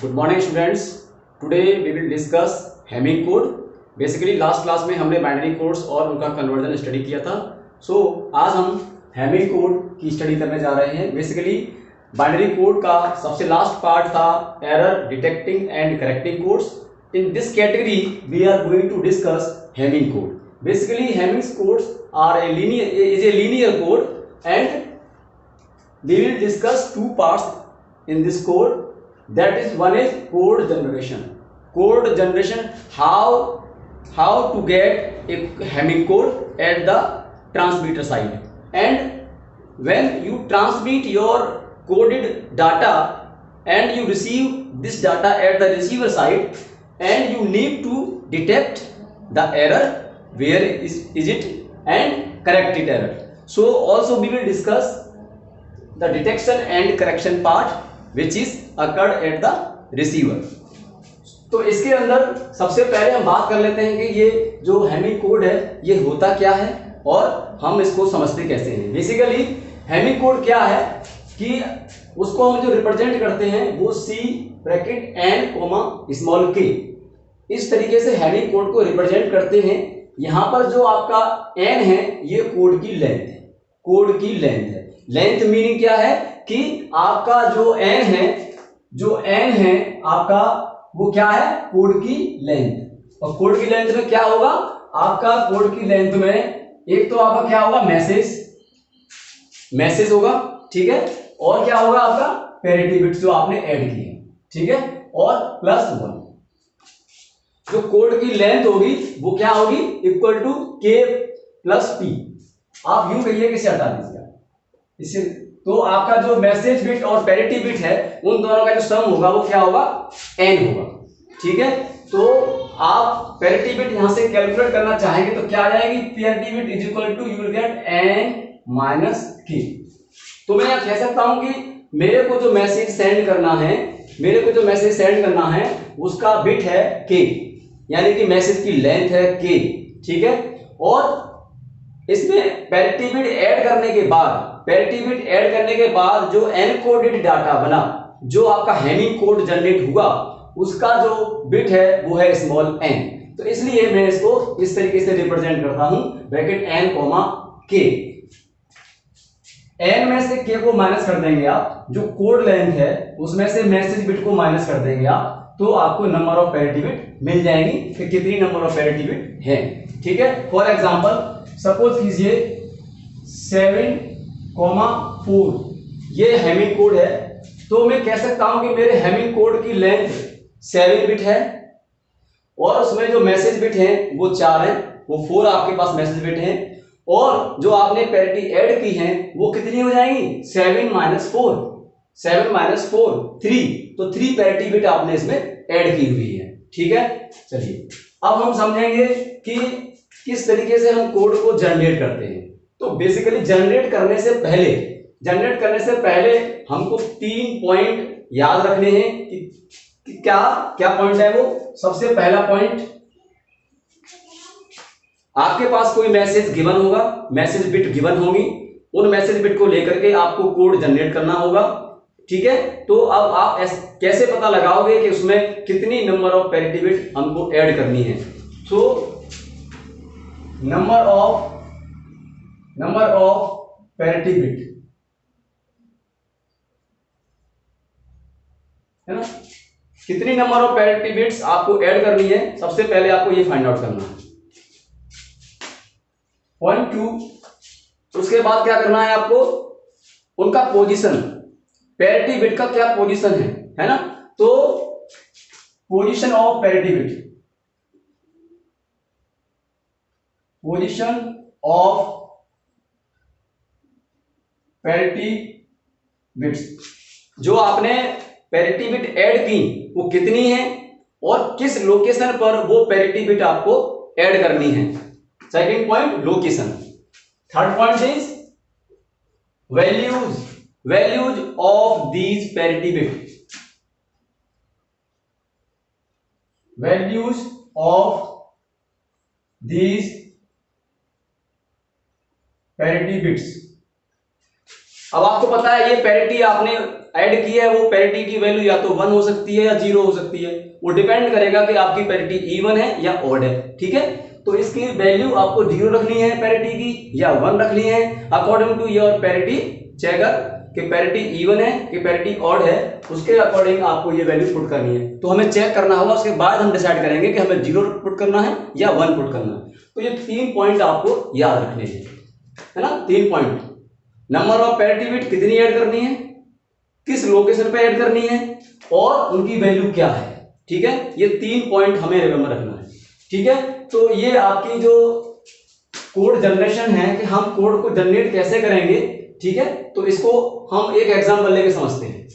Good morning students. Today we will discuss Hamming code. Basically last class में हमने binary codes और उनका conversion study किया था। आज हम हेमिंग कोड की स्टडी करने जा रहे हैं। बेसिकली बाइनरी कोड का सबसे लास्ट पार्ट था error detecting and correcting codes. In this category we are going to discuss Hamming code. Basically Hamming codes are a linear code and we will discuss two parts in this code. That is, one is code generation. Code generation, how to get a Hamming code at the transmitter side, and when you transmit your coded data and you receive this data at the receiver side, and you need to detect the error, where is it, and correct it error. So also we will discuss the detection and correction part which is occurred at the receiver. तो इसके अंदर सबसे पहले हम बात कर लेते हैं कि ये जो हेमिंग कोड है ये होता क्या है और हम इसको समझते कैसे हैं। बेसिकली हेमिंग कोड क्या है कि उसको हम जो रिप्रेजेंट करते हैं वो सी ब्रैकेट एन कोमा स्मॉल के, इस तरीके से हेमिंग कोड को रिप्रेजेंट करते हैं। यहां पर जो आपका एन है ये कोड की लेंथ है, कोड की लेंथ है। लेंथ मीनिंग क्या है कि आपका जो एन है आपका वो क्या है, कोड की लेंथ। और कोड की लेंथ में क्या होगा, आपका कोड की लेंथ में एक तो आपका क्या होगा, मैसेज होगा, ठीक है, और क्या होगा आपका पैरिटी बिट्स जो आपने ऐड किए, ठीक है, और +1। जो कोड की लेंथ होगी वो क्या होगी, इक्वल टू के प्लस पी। आप यूं कहिए कि इसे हटा दीजिए इसे, तो आपका जो मैसेज बिट और पैरिटी बिट है उन दोनों का जो सम होगा वो क्या होगा, n होगा, ठीक है। तो आप पैरिटी बिट यहां से कैलकुलेट करना चाहेंगे तो क्या आ जाएगी, parity bit is equal to you will get n minus k। तो मैं यहां कह सकता हूं कि मेरे को जो मैसेज सेंड करना है उसका बिट है k, यानी कि मैसेज की लेंथ है k, ठीक है। और इसमें पैरिटी बिट ऐड करने के बाद जो एनकोडेड डाटा बना, जो आपका हेमिंग कोड जनरेट हुआ, उसका जो बिट है वो है स्मॉल n। तो इसलिए मैं इसको इस तरीके से रिप्रेजेंट करता हूं, bracket n comma k। n में से k को माइनस कर देंगे आप, जो कोड लेंथ है उसमें से मैसेज बिट को माइनस कर देंगे आप, तो आपको नंबर ऑफ पैरिटी बिट मिल जाएगी कि कितनी नंबर ऑफ पैरिटी बिट है, ठीक है। फॉर एग्जांपल सपोज कीजिए 7,4 ये हेमिंग कोड है, तो मैं कह सकता हूं कि मेरे हेमिंग कोड की लेंथ 7 बिट है और उसमें जो मैसेज बिट है वो 4 है, वो 4 आपके पास मैसेज बिट है, और जो आपने पैरिटी ऐड की है वो कितनी हो जाएंगी, 7 माइनस 4 3, तो 3 पैरिटी बिट आपने इसमें ऐड की हुई है, ठीक है। चलिए अब हम समझेंगे कि किस तरीके से हम कोड को जनरेट करते हैं। तो बेसिकली जनरेट करने से पहले हमको 3 पॉइंट याद रखने हैं कि क्या पॉइंट है वो। सबसे पहला पॉइंट, आपके पास कोई मैसेज गिवन होगा, मैसेज बिट गिवन होगी, उन मैसेज बिट को लेकर के आपको कोड जनरेट करना होगा, ठीक है। तो अब आप कैसे पता लगाओगे कि उसमें कितनी नंबर ऑफ पैरिटी बिट हमको ऐड करनी है। तो नंबर ऑफ पैरिटी बिट है ना, कितनी नंबर ऑफ पैरिटी बिट्स आपको ऐड करनी है, सबसे पहले आपको ये फाइंड आउट करना है। पॉइंट 2, उसके बाद क्या करना है आपको, उनका पोजीशन, पैरिटी बिट का क्या पोजीशन है ना। तो position of parity bit, position of parity bits, जो आपने पैरिटी बिट ऐड की वो कितनी है और किस लोकेशन पर वो पैरिटी बिट आपको ऐड करनी है। Second point location. Third point is values of these parity bit, values of these parity bits. अब आपको पता है ये पैरिटी आपने ऐड की है, वो पैरिटी की वैल्यू या तो 1 हो सकती है या 0 हो सकती है, वो डिपेंड करेगा कि आपकी पैरिटी इवन है या ऑड है। ठीक है, तो इसकी वैल्यू आपको 0 रखनी है पैरिटी की या 1 रखनी है according to your parity checker कि पैरिटी इवन है कि पैरिटी ऑड है, उसके अकॉर्डिंग आपको ये वैल्यू पुट करनी है। तो हमें चेक करना होगा, उसके बाद हम डिसाइड करेंगे कि हमें 0 पुट करना है या 1 पुट करना है। तो ये 3 पॉइंट आपको याद रखने हैं, है ना। 3 point, number of parity bit कितनी ऐड करनी है, किस लोकेशन पे ऐड करनी है और उनकी वैल्यू क्या है। ठीक है, ये 3 पॉइंट हमें रिमेंबर रखना है। ठीक है, तो ये आपकी जो कोड जनरेशन है कि हम कोड को जनरेट कैसे करेंगे, ठीक है, तो इसको हम एक एग्जांपल लेके समझते हैं।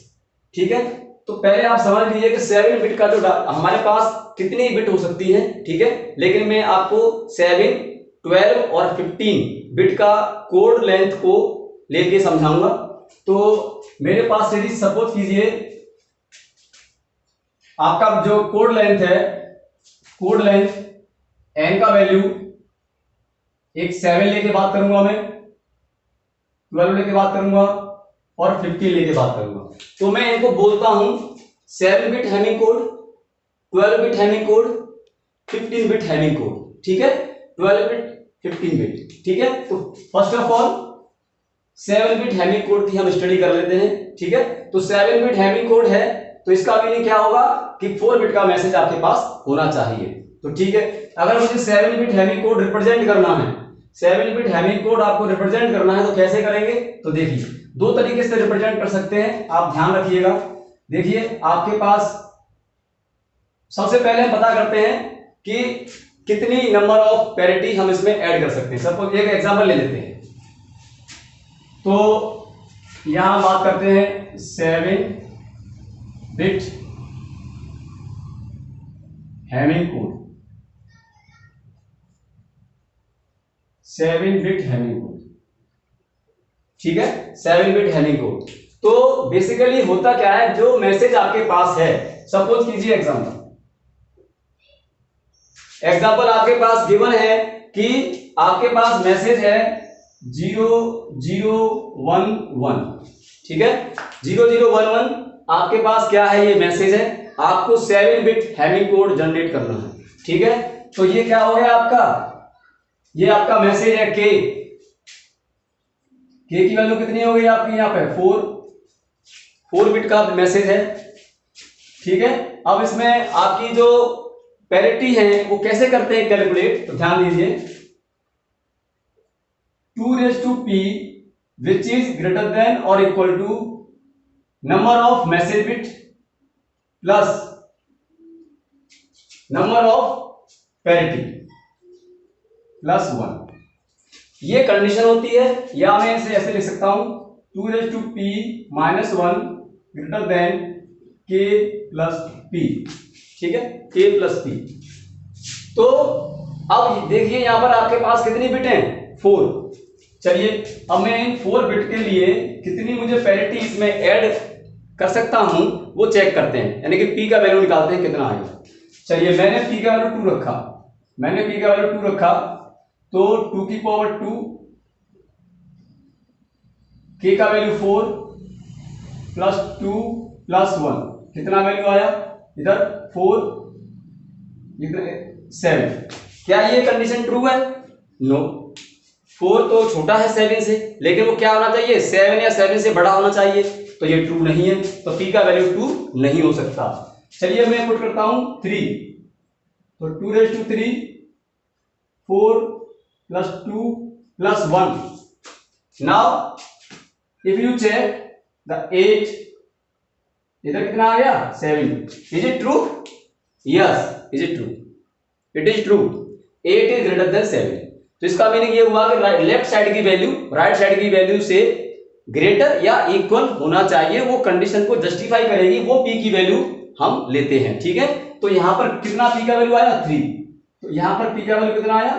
ठीक है, तो पहले आप समझ लीजिए कि 7 बिट का जो हमारे पास कितनी बिट हो सकती है। ठीक है, लेकिन मैं आपको 7, 12 और 15 बिट का कोड लेंथ को लेके समझाऊंगा। तो मेरे पास यदि सपोज कीजिए आपका जो कोड लेंथ है, कोड लेंथ n का वैल्यू एक 7 लेके बात करूंगा, मैं 12 लेके बात करूंगा और 15 लेके बात करूंगा। तो मैं इनको बोलता हूं 7 bit Hamming code, 12 bit Hamming code, 15 bit Hamming code. ठीक है, 12 बिट, 15 बिट। ठीक है, तो first of all 7 bit Hamming code की हम स्टडी कर लेते हैं। ठीक है, तो 7 बिट हैमिंग कोड है तो इसका मीनिंग क्या होगा कि 4 बिट का मैसेज आपके पास होना चाहिए। तो ठीक है, अगर मुझे 7 बिट हैमिंग कोड रिप्रेजेंट करना है, 7 बिट हैमिंग कोड आपको रिप्रेजेंट करना है तो कैसे करेंगे, तो देखिए 2 तरीके से रिप्रेजेंट कर सकते हैं, आप ध्यान रखिएगा। देखिए आपके पास सबसे पहले हम पता करते हैं कि कितनी नंबर ऑफ पैरिटी हम इसमें ऐड कर सकते हैं। सपोज एक एग्जांपल ले लेते हैं, तो यहां बात करते हैं 7 bit Hamming code, 7 bit Hamming code. ठीक है, 7 बिट हैमिंग कोड। तो बेसिकली होता क्या है, जो मैसेज आपके पास है, सपोज कीजिए एग्जांपल आपके पास गिवन है कि आपके पास मैसेज है 0011। ठीक है, 0011 आपके पास क्या है, ये मैसेज है, आपको 7 बिट हैमिंग कोड जनरेट करना है। ठीक है, तो ये क्या हो गया आपका, ये आपका मैसेज है के की वैल्यू कितनी हो गई आपकी यहाँ पे 4 बिट का मैसेज है। ठीक है, अब इसमें आपकी जो पैरिटी है वो कैसे करते हैं कैलकुलेट, तो ध्यान दीजिए 2p which is greater than और equal to number of message bit plus number of parity plus 1। ये कंडीशन होती है, या मैं इसे ऐसे लिख सकता हूं 2p minus 1 greater than k plus p। ठीक है, k प्लस p। तो अब देखिए यहां पर आपके पास कितनी बिट हैं, 4। चलिए अब मैं इन 4 बिट के लिए कितनी मुझे पैरिटी इसमें ऐड कर सकता हूं वो चेक करते हैं, यानी कि p का वैल्यू निकालते हैं कितना आएगा। चलिए मैंने p का वैल्यू 2 रखा, तो 2 की पावर 2, k का वैल्यू 4 प्लस 2 प्लस 1, कितना वैल्यू आया इधर 4, इधर 7। क्या ये कंडीशन ट्रू है, नो। 4 तो छोटा है 7 से, लेकिन वो क्या होना चाहिए, 7 या 7 से बड़ा होना चाहिए, तो ये ट्रू नहीं है, तो p का वैल्यू 2 नहीं हो सकता। चलिए मैं पुट करता हूं 3, तो 2⁻3 4 plus 2 plus 1। Now if you check the 8, इधर कितना आ गया 7। Is it true, yes is it true, it is true, 8 is greater than 7। तो इसका मीनिंग ये हुआ कि लेफ्ट साइड की वैल्यू राइट साइड की वैल्यू से ग्रेटर या इक्वल होना चाहिए, वो कंडीशन को जस्टिफाई करेगी, वो p की वैल्यू हम लेते हैं। ठीक है, तो यहां पर कितना p का वैल्यू आया 3, तो यहां पर p का वैल्यू कितना आया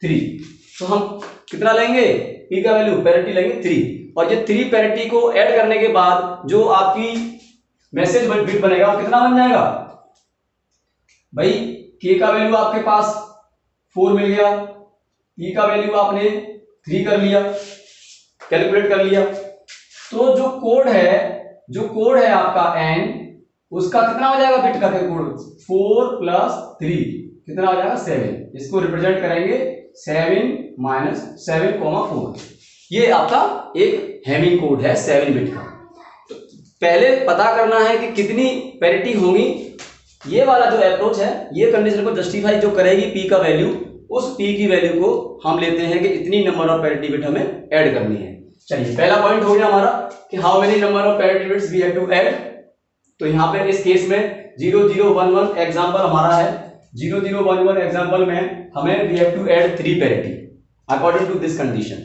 3, तो हम कितना लेंगे p का वैल्यू पैरिटी लेंगे 3, और ये 3 पैरिटी को ऐड करने के बाद जो आपकी मैसेज बिट बनेगा वो कितना बन जाएगा भाई, k का वैल्यू आपके पास 4 मिल गया, p का वैल्यू आपने 3 कर लिया, कैलकुलेट कर लिया, तो जो कोड है आपका n, उसका कितना हो जाएगा बिट का कोड? 4 + 3 कितना हो जाएगा? 7। इसको रिप्रेजेंट करेंगे 7 - 7, 4। ये आपका एक हैमिंग कोड है 7 बिट का। तो पहले पता करना है कि कितनी पैरिटी होंगी। ये वाला जो अप्रोच है, ये कंडीशन को जस्टिफाई जो करेगी p का वैल्यू, उस p की वैल्यू को हम लेते हैं कि इतनी नंबर ऑफ पैरिटी बिट हमें ऐड करनी है। चलिए, पहला पॉइंट हो गया हमारा कि how many number of parity bits we have to add. तो यहाँ पे इस केस में 0011 एग्जांपल हमारा है। 0011 एग्जांपल में हमें we have to add 3 parity according to this condition.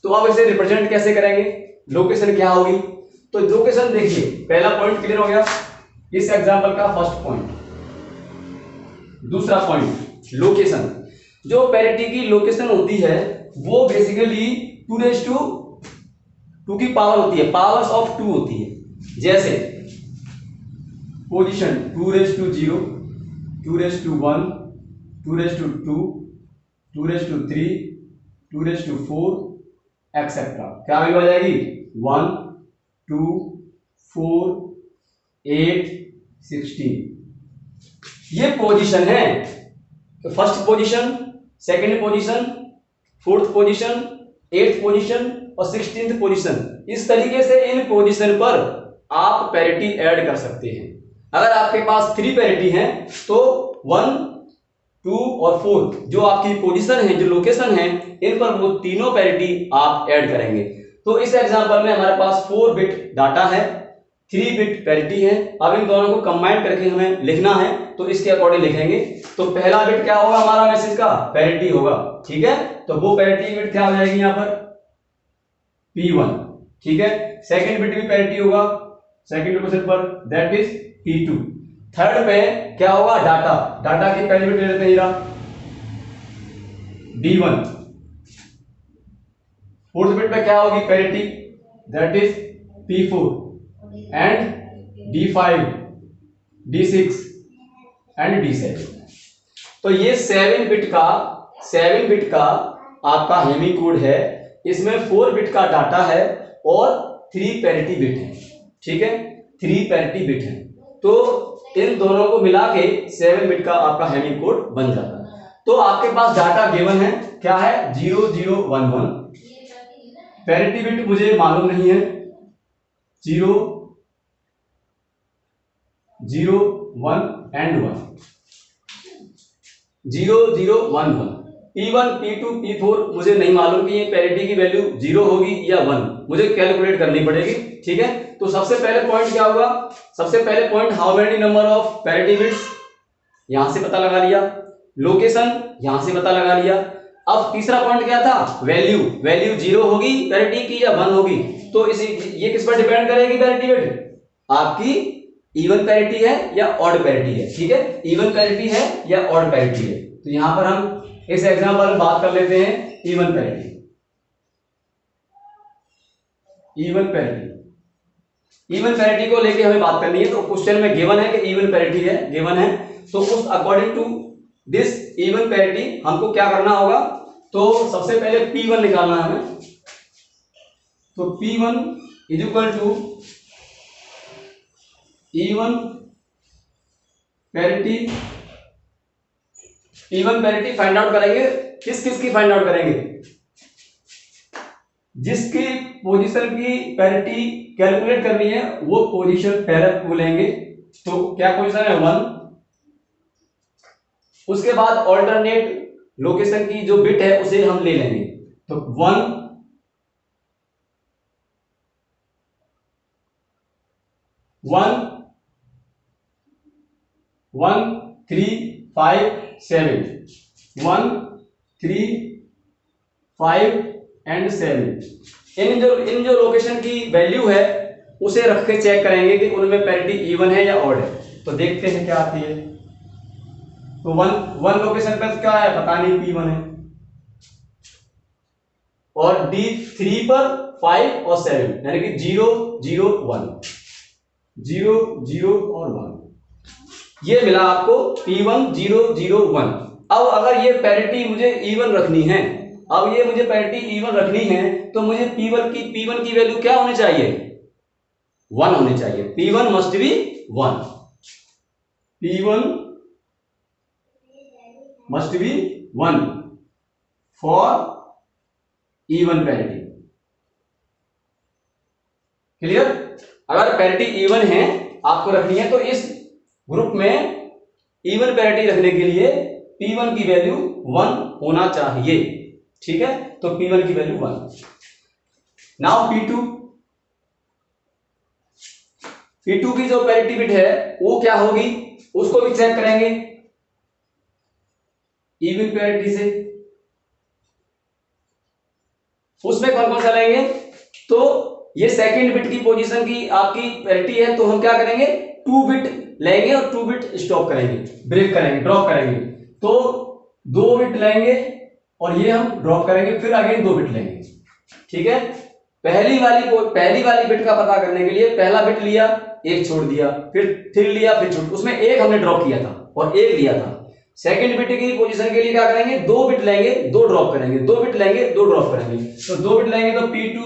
तो अब इसे रिप्रेजेंट कैसे करेंगे? लोकेशन क्या होगी? तो लोकेशन देखिए, पहला पॉइंट क्लियर हो गया इस एग्जांपल का, फर्स्ट पॉइंट। दूसरा पॉइंट, लोकेशन। जो पैरिटी की लोकेशन होती है वो बेसिकली 2 की पावर होती है, पावर्स ऑफ 2 होती है। जैसे position 2 to 0, 2 to 1, 2 to 2, 2 to 3, 2 to 4 etcetera. क्या वैल्यू आ जाएगी? 1, 2, 4, 8, 16। ये पोजीशन है। तो first position, second position, fourth position, 8th position और 16th पोजीशन, इस तरीके से इन पोजीशन पर आप पैरिटी ऐड कर सकते हैं। अगर आपके पास 3 पैरिटी हैं तो 1, 2 और 4 जो आपकी पोजीशन है, जो लोकेशन है, इन पर वो तीनों पैरिटी आप ऐड करेंगे। तो इस एग्जांपल में हमारे पास 4 बिट डाटा है, 3 बिट पैरिटी है। अब इन दोनों को कंबाइन करके हमें लिखना है, तो इसके अकॉर्डिंग लिखेंगे। तो पहला बिट क्या होगा हमारा मैसेज का? पैरिटी होगा, ठीक है। तो वो पैरिटी बिट क्या हो जाएगी यहाँ पर? P1, ठीक है। सेकंड बिट भी पैरिटी होगा सेकंड लोकेशन पर, दैट इज P2। थर्ड पे क्या होगा? डाटा की पहली बिट ले लेते हैं D1। फोर्थ बिट पे क्या होगी? Parity, that is P4 and D5, D6 and D7। तो ये 7 बिट का आपका हेमिंग कोड है। इसमें 4 बिट का डाटा है और 3 पैरिटी बिट है, ठीक है। 3 पैरिटी बिट है, तो इन दोनों को मिला के 7 बिट का आपका हेमिंग कोड बन जाता है। तो आपके पास डाटा गिवन है, क्या है? 0011। पैरिटी बिट मुझे मालूम नहीं है, 0, 0, 1 एंड 1। 0011 P1, P2, P4 मुझे नहीं मालूम कि ये पैरिटी की वैल्यू 0 होगी या 1, मुझे कैलकुलेट करनी पड़ेगी, ठीक है। तो सबसे पहले पॉइंट क्या होगा? सबसे पहले point, how many number of parity bits, यहां से पता लगा लिया। लोकेशन यहां से पता लगा लिया। अब तीसरा पॉइंट क्या था? वैल्यू 0 होगी पैरिटी की या 1 होगी। तो ये किस पर डिपेंड करेगी पैरिटी बिट? आपकी इवन पैरिटी है या ऑड पैरिटी है, ठीक है। इवन पैरिटी है या ऑड पैरिटी है। तो यहां पर हम इस एग्जांपल में बात कर लेते हैं इवन पैरिटी। इवन पैरिटी को लेके हमें बात करनी है। तो क्वेश्चन में गिवन है कि इवन पैरिटी है, गिवन है। तो उस according to this even parity हमको क्या करना होगा? तो सबसे पहले P1 निकालना है हमें। तो P1 is equal to even parity find out करेंगे। किस की फाइंड आउट करेंगे? जिसकी पोजीशन की पैरिटी कैलकुलेट करनी है वो पोजीशन पैरेंट को लेंगे। तो क्या पोजीशन है? 1। उसके बाद ऑल्टरनेट लोकेशन की जो बिट है उसे हम ले लेंगे। तो 1, 3, 5, 7, 1, 3, 5 एंड 7। इन जो लोकेशन की वैल्यू है उसे रख के चेक करेंगे कि उनमें पैरिटी इवन है या ऑड है। तो देखते हैं क्या आती है। तो 1 लोकेशन पे क्या है? पता नहीं, P1 है। और D3 पर 5 और 7, यानी कि 0, 0, 1, 0, 0 और 1। ये मिला आपको P1 0, 0, 1। अब अगर ये पैरिटी मुझे इवन रखनी है अब ये मुझे पैरिटी इवन रखनी है तो मुझे P1 की वैल्यू क्या होनी चाहिए, 1 होनी चाहिए। P1 must be 1, P1 must be 1 for even parity. Clear? अगर पैरिटी इवन है आपको रखनी है तो इस ग्रुप में इवन पैरिटी रखने के लिए P1 की वैल्यू 1 होना चाहिए। ठीक है, तो P1 की वैल्यू 1। नाउ P2 की जो पैरिटी बिट है वो क्या होगी, उसको भी चेक करेंगे इवन पैरिटी से। उसमें कौन कौन सा लेंगे, तो ये सेकंड बिट की पोजीशन की आपकी पैरिटी है तो हम क्या करेंगे, 2 बिट लेंगे और 2 बिट स्टॉप करेंगे, ब्रेक करेंगे, ड्रॉप करेंगे। तो 2 बिट लेंगे और ये हम ड्रॉप करेंगे, फिर अगेन 2 बिट लेंगे। ठीक है, पहली वाली बिट का पता करने के लिए पहला बिट लिया, एक छोड़ दिया, फिर लिया, फिर छोड़, उसमें एक हमने ड्रॉप किया था और एक लिया था। सेकंड बिट की पोजीशन के लिए क्या करेंगे, 2 बिट लेंगे, 2 ड्रॉप करेंगे, 2 बिट लेंगे, 2 ड्रॉप करेंगे। तो 2 बिट लेंगे तो P2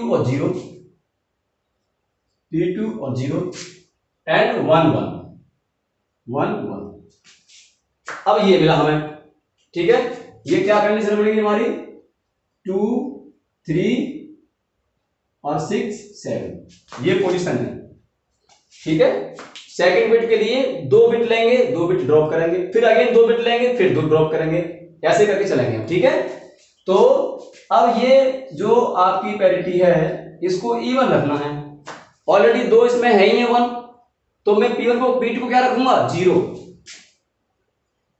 और 0 एंड 1 1 अब ये मिला हमें। ठीक है, ये क्या कंडीशन बनेगी हमारी, 2 3 और 6 7, ये पोजीशन है। ठीक है, सेकंड बिट के लिए 2 बिट लेंगे, 2 बिट ड्रॉप करेंगे, फिर अगेन 2 बिट लेंगे, फिर 2 ड्रॉप करेंगे, ऐसे करके चलेंगे हम। ठीक है, तो अब ये जो आपकी पैरिटी है इसको इवन रखना है। ऑलरेडी 2 इसमें है ही है 1, तो मैं P1 को P2 को क्या रखूंगा, 0।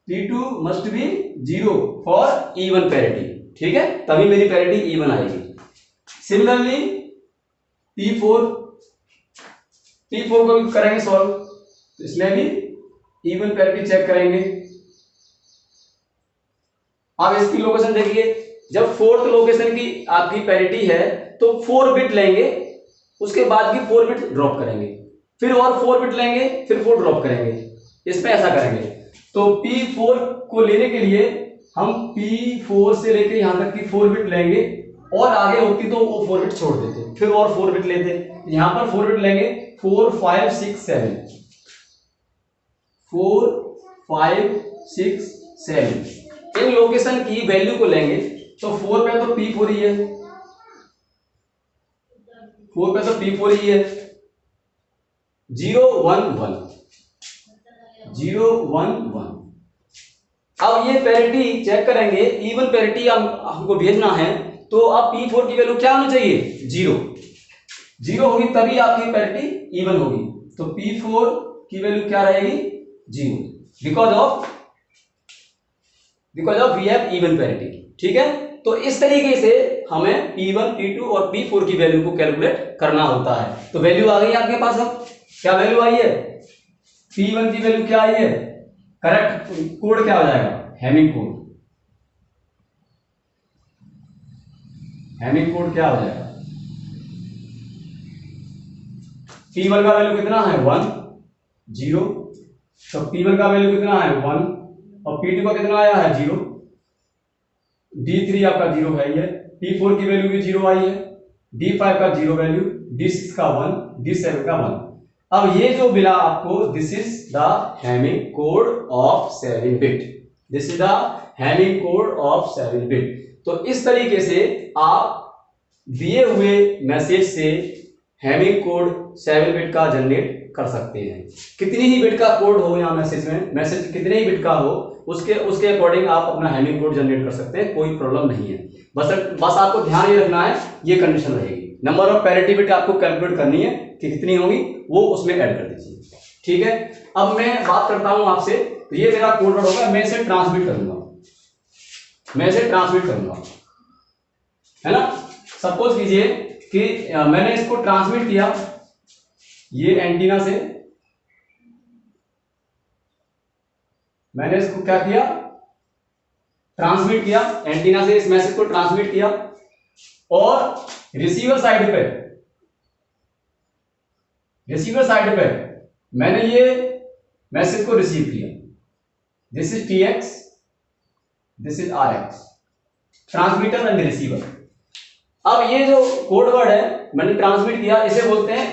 P2 must be 0 for even parity. ठीक है, तभी मेरी पैरिटी इवन आएगी। सिमिलरली P4 को भी करेंगे सॉल्व, तो इसमें भी इवन पैरिटी चेक करेंगे। अब इसकी लोकेशन देखिए, जब 4th लोकेशन की आपकी पैरिटी है तो 4 बिट लेंगे, उसके बाद की 4 बिट ड्रॉप करेंगे, फिर और 4 बिट लेंगे, फिर 4 ड्रॉप करेंगे। इसमें ऐसा करेंगे। तो P4 को लेने के लिए हम P4 से लेके यहां तक की 4 बिट लेंगे, और आगे होती तो वो 4 बिट छोड़ देते, फिर और 4 बिट लेते। यहां पर 4 बिट लेंगे, 4 5 6 7, 4 5 6 7। इन लोकेशन की वैल्यू को लेंगे तो 4 पे तो P4 ही है, 4 पे तो P4 ही है। 0 1 1 0 1 1। अब ये पैरिटी चेक करेंगे, इवन पैरिटी हमको भेजना है, तो अब P4 की वैल्यू क्या होनी चाहिए, 0 होगी, तभी आपकी पैरिटी इवन होगी। तो P4 की वैल्यू क्या रहेगी, 0, because of we have even parity. ठीक है, तो इस तरीके से हमें P1 P2 और P4 की वैल्यू को कैलकुलेट करना होता है। तो वैल्यू आ गई आपके पास। अब क्या वैल्यू आई है, P1 की वैल्यू क्या आई है, करेक्ट कोड क्या हो जाएगा, हैमिंग कोड। हैमिंग कोड क्या हो जाएगा, P1 का वैल्यू कितना है, 1 0, तो P1 का वैल्यू कितना है 1, और P2 का कितना आया है 0, D3 आपका 0 है, ये P4 की वैल्यू भी 0 आई है, D5 का 0 वैल्यू, D6 का 1, D7 का 1। अब ये जो मिला आपको, this is the Hamming code of 7 bit, this is the Hamming code of 7 bit. तो इस तरीके से आप दिए हुए मैसेज से हैमिंग कोड 7 बिट का जनरेट कर सकते हैं। कितनी ही बिट का कोड हो यहाँ मैसेज में, मैसेज कितने ही बिट का हो, उसके अकॉर्डिंग आप अपना हैमिंग कोड जनरेट कर सकते हैं, कोई प्रॉब्लम नहीं है। बस आपको ध्यान ये रखना है, ये कंडीशन रहेगी। नंबर ऑफ पैरिटी बिट आपको कैलकुलेट करनी है कि कितनी होगी, वो उसमें ऐड कर दीजिए। ठीक है, अब मैं बात करता हूं आपसे, तो ये मेरा कोड वर्ड होगा, मैं इसे ट्रांसमिट करूंगा, है ना। सपोज कीजिए कि मैंने इसको ट्रांसमिट किया, ये एंटीना से मैंने इसको क्या किया, ट्रांसमिट किया, एंटीना से इस मैसेज को ट्रांसमिट किया, और रिसीवर साइड पे मैंने ये मैसेज को रिसीव किया। This is TX, this is RX। Transmitter and receiver. अब ये जो कोड वर्ड है मैंने ट्रांसमिट किया, इसे बोलते हैं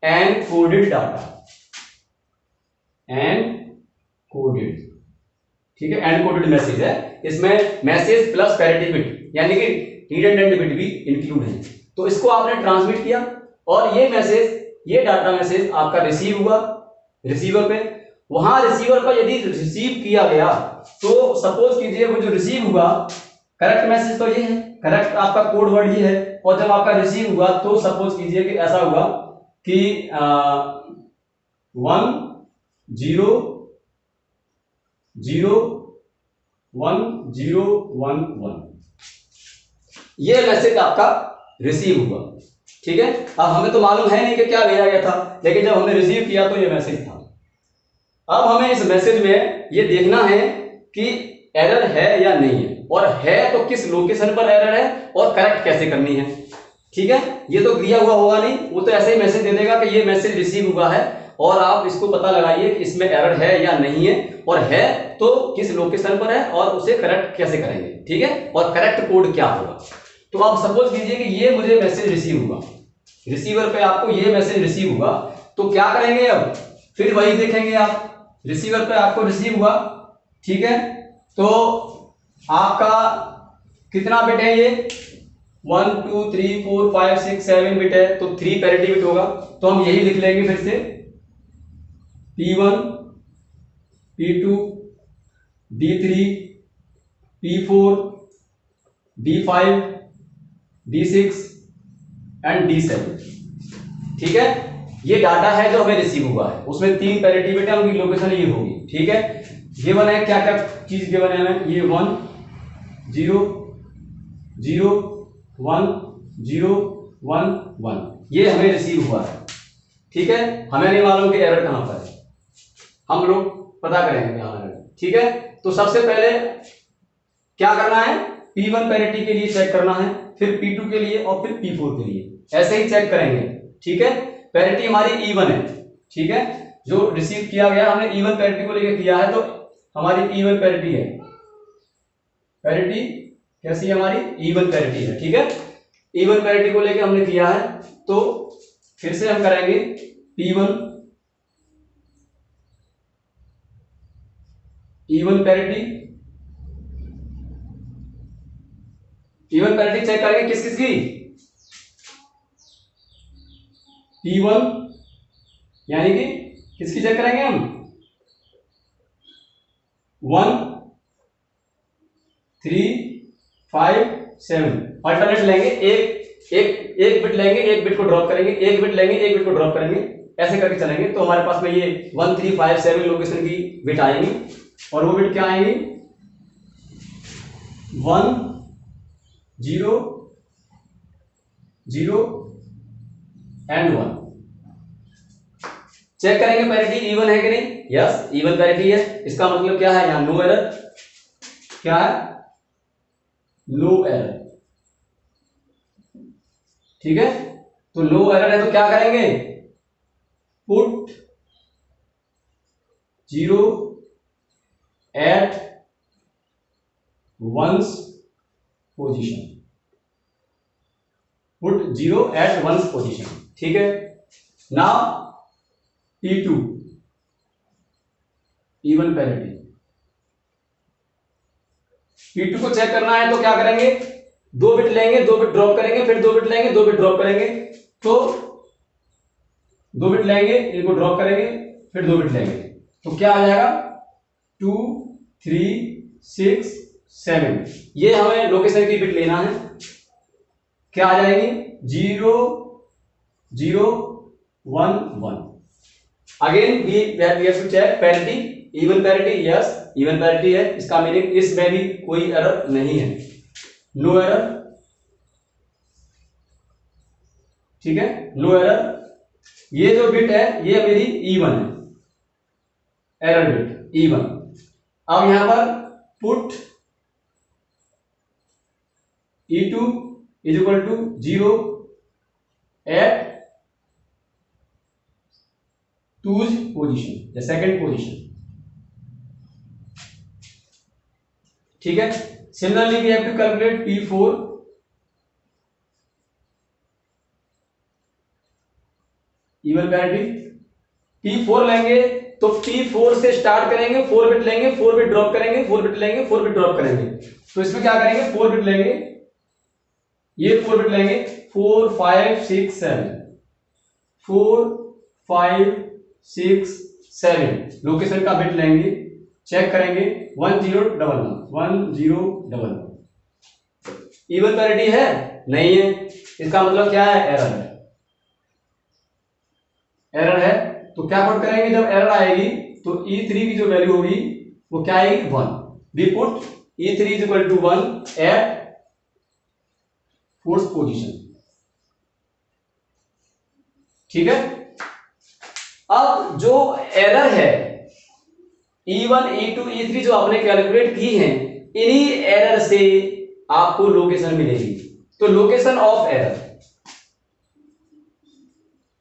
एनकोडेड डाटा, एनकोडेड, ठीक है, एनकोडेड मैसेज है। इसमें मैसेज प्लस पैरिटी बिट यानी कि रिडंडेंट बिट भी इंक्लूड है। तो इसको आपने ट्रांसमिट किया और ये मैसेज, ये डाटा मैसेज आपका रिसीव हुआ रिसीवर पे। वहां रिसीवर पर यदि रिसीव किया गया तो सपोज कीजिए वो जो रिसीव हुआ, करेक्ट मैसेज तो ये है, करेक्ट आपका कोड वर्ड ये है, और जब आपका रिसीव हुआ तो सपोज कीजिए कि ऐसा हुआ कि 1-0-0-1-0-1-1 ये मैसेज आपका रिसीव हुआ, ठीक है। अब हमें तो मालूम है नहीं कि क्या भेजा गया था, लेकिन जब हमने रिसीव किया तो ये मैसेज था। अब हमें इस मैसेज में ये देखना है कि एरर है या नहीं है, और है तो किस लोकेशन पर एरर है और करेक्ट कैसे करनी है, ठीक है। ये तो दिया हुआ होगा नहीं, वो तो ऐसे ही मैसेज दे देगा कि ये मैसेज रिसीव हुआ है और आप इसको पता लगाइए कि इसमें एरर है या नहीं है, और है तो किस लोकेशन पर है और उसे करेक्ट कैसे करेंगे, ठीक है, और करेक्ट कोड क्या होगा। तो आप सपोज कीजिए कि ये मुझे मैसेज रिसीव हुआ, रिसीवर पे आपको ये मैसेज रिसीव हुआ, तो क्या करेंगे अब, फिर वही देखेंगे आप, रिसीवर पे आपको रिसीव हुआ, ठीक है, तो आपका कितना बिट है ये 1 2 3 4 5 6 7 बिट है, तो 3 पैरिटी बिट होगा। तो हम यही लिख लेंगे फिर से P1 P2 D3 P4 D5 D6 and D7, ठीक है। ये डाटा है जो हमें रिसीव हुआ है, उसमें 3 पैरिटी बिट है, उनकी लोकेशन ये होगी, ठीक है। गिवन है क्या क्या चीज गिवन है हमें, ये 1 0 0 1 0 1 1 ये हमें रिसीव हुआ है, ठीक है। हमें नहीं मालूम कि एरर कहां पर है, हम लोग पता करेंगे कहां एरर, ठीक है। तो सबसे पहले क्या करना है, P1 पैरिटी के लिए चेक करना है, फिर P2 के लिए और फिर P4 के लिए, ऐसे ही चेक करेंगे, ठीक है। पैरिटी हमारी इवन है, ठीक है, जो रिसीव किया गया हमने इवन पैरिटी को लेकर किया है, तो हमारी इवन पैरिटी है, पैरिटी कैसी है हमारी, इवन पैरिटी है, ठीक है। इवन पैरिटी को लेकर हमने किया है, तो फिर से हम करेंगे P1 even parity, even parity check करेंगे किस किस की, P1 यानी कि किसकी चेक करेंगे हम, 1 3 5 7 अल्टरनेट लेंगे, एक बिट लेंगे, एक बिट को ड्रॉप करेंगे, एक बिट लेंगे, एक बिट को ड्रॉप करेंगे, ऐसे करके चलेंगे। तो हमारे पास में ये 1 3 5 7 लोकेशन की बिट आएंगी, और वो बिट क्या आएंगी 1 0 0 एंड 1। चेक करेंगे पैरिटी इवन है कि नहीं, यस इवन पैरिटी है, इसका मतलब क्या है, यहां नो एरर, क्या है नो एरर, ठीक है। तो नो एरर है तो क्या करेंगे, put 0 at one's position, put 0 at one's position, ठीक है। Now P2 even parity, P2 को चेक करना है तो क्या करेंगे, 2 बिट लेंगे, 2 बिट ड्रॉप करेंगे, फिर 2 बिट लेंगे, 2 बिट ड्रॉप करेंगे, तो 2 बिट लेंगे, इनको ड्रॉप करेंगे, फिर 2 बिट लेंगे, तो क्या आ जाएगा 2 3 6 7। ये हमें लोकेशन की बिट लेना है, क्या आ जाएगी 0 0 1 1। Again we have to check parity, even parity, yes even parity है, इसका मीनिंग इसमें भी कोई एरर नहीं है, नो एरर, ठीक है, नो एरर। ये जो बिट है ये मेरी इवन है, एरर बिट इवन। अब यहां पर put E2 is equal to 0 at two's position या सेकंड पोजीशन, ठीक है। Similarly, we have to calculate P4. Even parity P4 लेंगे तो P4 से स्टार्ट करेंगे, 4 बिट लेंगे, 4 बिट ड्रॉप करेंगे, 4 बिट लेंगे, 4 बिट ड्रॉप करेंगे। तो इसमें क्या करेंगे, 4 बिट लेंगे, ये 4 बिट लेंगे, 4 5 6 7, 4 5 6 7 लोकेशन का बिट लेंगे, चेक करेंगे 1011 इवन पैरिटी है नहीं है, इसका मतलब क्या है, एरर है। एरर है तो क्या पुट करेंगे, जब एरर आएगी तो E3 की जो वैल्यू होगी वो क्या आएगी, 1। We put E3 is equal to 1 at fourth position. ठीक है, अब जो एरर है E1 E2 E3 जो आपने कैलकुलेट की है, इन्हीं एरर से आपको लोकेशन मिलेगी। तो location of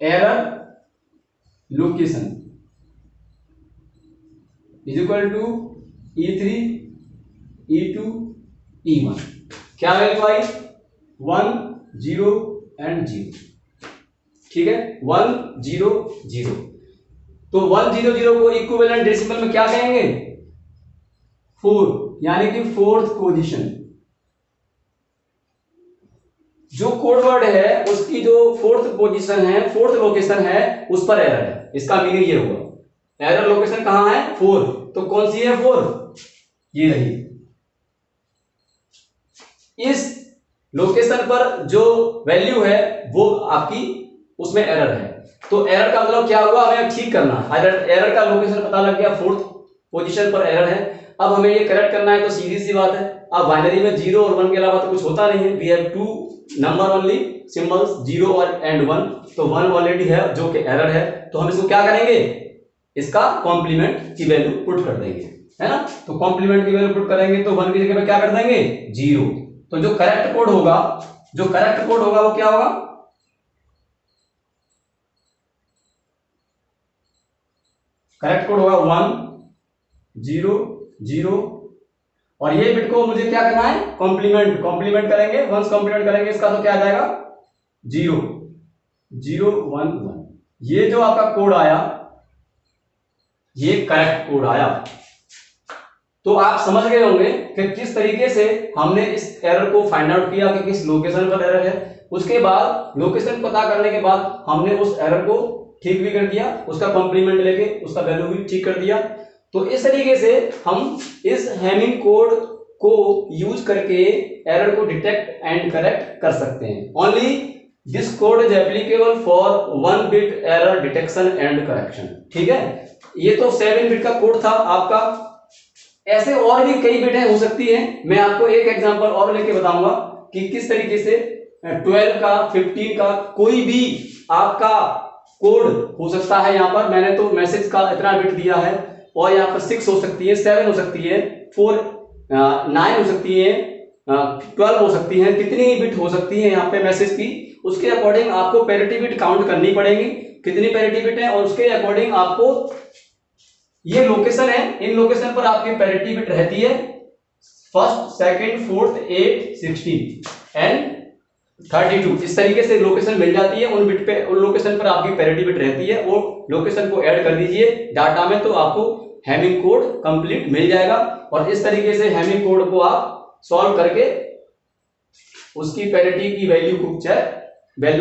error location is equal to E3 E2 E1। क्या वैल्यू आई, 1 0 एंड 0। ठीक है, 1 0 0। तो 1 0 0 को इक्विवेलेंट डेसिमल में क्या कहेंगे, 4, यानी कि फोर्थ पोजीशन। जो कोड वर्ड है उसकी जो फोर्थ पोजीशन है, फोर्थ लोकेशन है, उस पर एरर है। इसका मीनिंग ये हुआ, एरर लोकेशन कहां है, 4। तो कौन सी है 4, ये रही। इस लोकेशन पर जो वैल्यू है वो आपकी उसमें एरर है। तो एरर का मतलब क्या हुआ, हमें ठीक करना। एरर का लोकेशन पता लग गया, फोर्थ पोजीशन पर एरर है। अब हमें ये करेक्ट करना है, तो सीधी सी बात है, अब बाइनरी में 0 और 1 के अलावा तो कुछ होता नहीं है। We have 2 number only, symbols 0 and 1। तो 1 ऑलरेडी है जो कि एरर है, तो हम इसको क्या करेंगे, इसका कॉम्प्लीमेंट की वैल्यू पुट कर देंगे, है ना। तो कॉम्प्लीमेंट की वैल्यू पुट करेंगे तो 1 की जगह पे क्या कर देंगे, 0। तो जो करेक्ट कोड होगा वो क्या होगा, करेक्ट कोड होगा 1 0 0। और ये बिट को मुझे क्या करना है, कॉम्प्लीमेंट करेंगे, वंस कॉम्प्लीमेंट करेंगे इसका, तो क्या आ जाएगा 0 0 1 1। ये जो आपका कोड आया, ये करेक्ट कोड आया। तो आप समझ गए होंगे कि किस तरीके से हमने इस एरर को फाइंड आउट किया कि किस लोकेशन पर एरर है। उसके बाद लोकेशन पता करने के बाद हमने उस एरर को ठीक भी कर दिया, उसका कॉम्प्लीमेंट लेके उसका वैल्यू भी ठीक कर दिया। तो इस तरीके से हम इस हैमिंग कोड को यूज करके एरर को डिटेक्ट एंड करेक्ट कर सकते हैं। Only this code is applicable for 1 bit error detection and correction. ठीक है, ये तो 7 बिट का कोड था आपका। ऐसे और भी कई बिटें हो सकती हैं। मैं आपको एक एग्जांपल और लेके बताऊंगा कि किस तरीके से 12 का 15 का कोई भी आपका कोड हो सकता है। यहाँ पर मैंने तो मैसेज का इतना बिट दिया है, और यहाँ पर 6 हो सकती है, 7 हो सकती है, 4 9 हो सकती है, 12 हो सकती है, कितनी बिट हो सकती है यहाँ पे मैसेज की। उसके अकॉर्डिंग आपको पैरिटी बिट काउंट करनी पड़ेगी, कितनी पैरिटी बिट है, और उसके अकॉर्डिंग आपको ये लोकेशन है, इन लोकेशन पर आपकी पैरिटी बिट रहती है 1st 2nd 4th 8 16 एंड 32। इस तरीके से लोकेशन मिल जाती है, उन बिट पे, उन लोकेशन पर आपकी पैरिटी बिट रहती है। वो लोकेशन को ऐड कर दीजिए डाटा में, तो आपको हैमिंग कोड कंप्लीट मिल जाएगा। और इस तरीके से हैमिंग कोड को आप सॉल्व करके उसकी पैरिटी की वैल्यू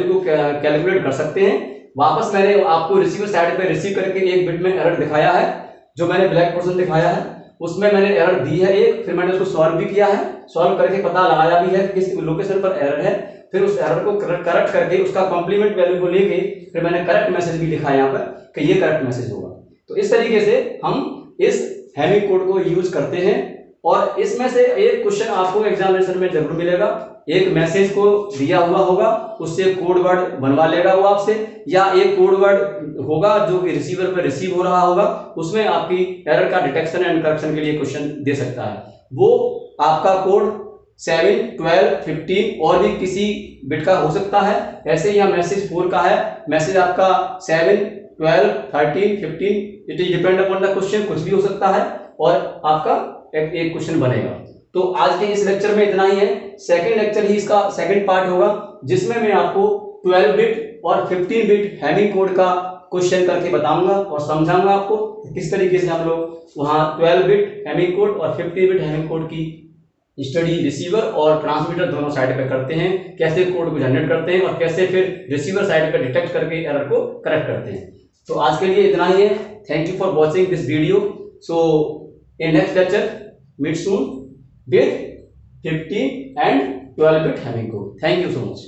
को कैलकुलेट कर सकते हैं। वापस मैंने आपको रिसीवर साइड पे रिसीव करके एक बिट में एरर दिखाया है, जो मैंने ब्लैक पोर्शन दिखाया है उसमें मैंने एरर दी है एक, फिर मैंने उसको सॉल्व भी किया है, सॉल्व करके पता लगाया भी है किस लोकेशन पर एरर है। फिर उस एरर को करेक्ट करके उसका कॉम्प्लीमेंट वैल्यू को लेके फिर मैंने करेक्ट मैसेज भी लिखा है यहाँ पर कि ये करेक्ट मैसेज होगा। तो इस तरीके से हम इस हैमिंग कोड को यूज करते हैं। और इसमें से एक क्वेश्चन आपको एग्जामिनेशन में जरूर मिलेगा। एक मैसेज को दिया हुआ होगा, उससे कोड वर्ड बनवा लेगा वो आपसे, या एक कोड वर्ड होगा जो कि रिसीवर पर रिसीव हो रहा होगा, उसमें आपकी एरर का डिटेक्शन एंड करेक्शन के लिए क्वेश्चन दे सकता है। वो आपका कोड 7 12 15 और भी किसी बिट का हो सकता है। ऐसे ही मैसेज 4 का है, मैसेज आपका 7 12 13 15, it is depend upon the question, कुछ भी हो सकता है और आपका एक क्वेश्चन बनेगा। तो आज के इस लेक्चर में इतना ही है। सेकंड लेक्चर ही इसका सेकंड पार्ट होगा, जिसमें मैं आपको 12 बिट और 15 बिट हैमिंग कोड का क्वेश्चन करके बताऊंगा और समझाऊंगा आपको किस तरीके से हम लोग वहां 12 बिट हैमिंग कोड और 15 बिट हैमिंग कोड की स्टडी रिसीवर और ट्रांसमीटर दोनों साइड पे करते हैं, कैसे कोड को जनरेट करते हैं और कैसे फिर रिसीवर साइड पे डिटेक्ट करके एरर को करेक्ट करते हैं। तो आज के लिए इतना ही है। Thank you for watching this video. So in next lecture meet soon with 15 and 12 bit Hamming code. Thank you so much.